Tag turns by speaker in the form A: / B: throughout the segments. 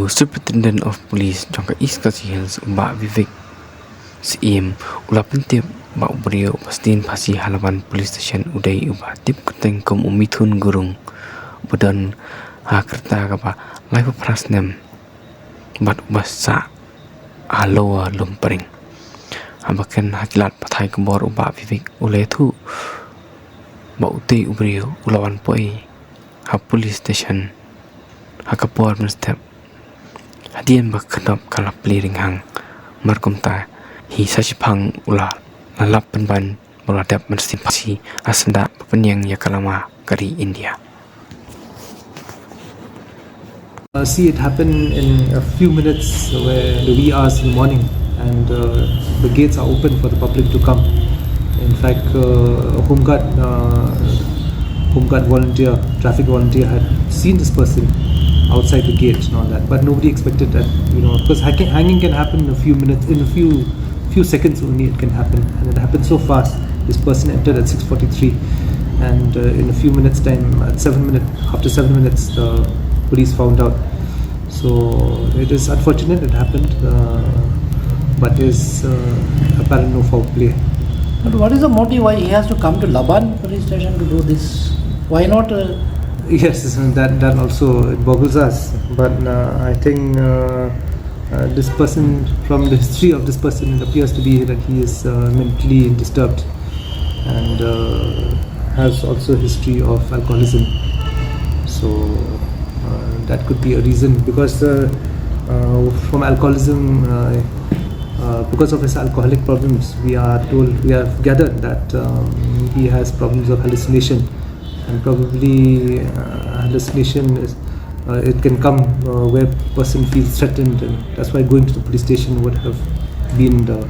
A: Superintendent of Police Jangka East Kasi Hills Mbak Vivek Siem Ulapan tip Mbak Ubrio Pastiin Phasi Laban Police Station Uday Uba Tip Kuteng Kum Umithun Gurung Budan Hakerta Kapa Live Prasnem Bat Ubasa Aloa Lumpering Habakan Hakilat Patai Kembor Uba Vivek Uletu Mbak Uday Ubrio Ulawan Poi Ha Police Station Hakapor Mestep Hadian berkedap kalap peliring hang Markumta hi shiphang ula lalap penban meladap menstipasi asenda penyang yakalama kari India.
B: See, it happened in a few minutes where the wee hours in the morning, and the gates are open for the public to come. In fact, home guard volunteer, traffic volunteer had seen this person outside the gate and all that, but nobody expected that, because hanging can happen in a few minutes, in a few seconds only it can happen, and it happened so fast. This person entered at 6:43, and in a few minutes time, after 7 minutes, the police found out. So it is unfortunate it happened, but is apparent no foul play.
C: But what is the motive why he has to come to Laban Police Station to do this? Why not?
B: Yes, that also it boggles us. But I think this person, from the history of this person, it appears to be that he is mentally disturbed and has also a history of alcoholism. So that could be a reason, because from alcoholism, because of his alcoholic problems, we have gathered that he has problems of hallucination. And probably hallucination is it can come where person feels threatened, and that's why going to the police station would have been the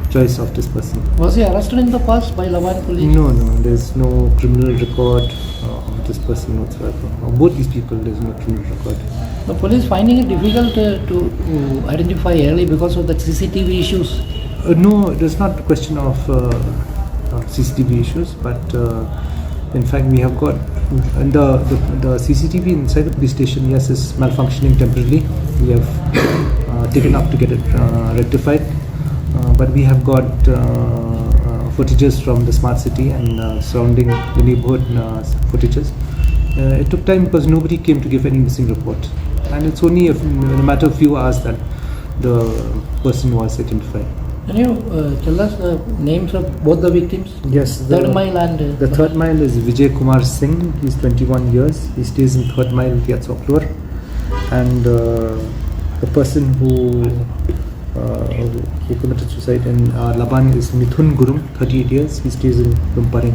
B: choice of this person.
C: Was he arrested in the past by Laban Police?
B: No, there's no criminal record of this person whatsoever. Of both these people, there's no criminal record.
C: The police finding it difficult to identify early because of the CCTV issues?
B: No, there's not a question of CCTV issues, but in fact, we have got the CCTV inside the police station. Yes, is malfunctioning temporarily. We have taken up to get it rectified, but we have got footages from the smart city and surrounding the neighborhood footages. It took time because nobody came to give any missing report, and it's only in a matter of few hours that the person was identified.
C: Can you tell us the names of both the victims?
B: Yes.
C: Third Mile and...
B: the third mile is Vijay Kumar Singh. He's 21 years. He stays in Third Mile, Yatsoklur. And the person who committed suicide in Laban is Mithun Gurung, 38 years. He stays in Rupang.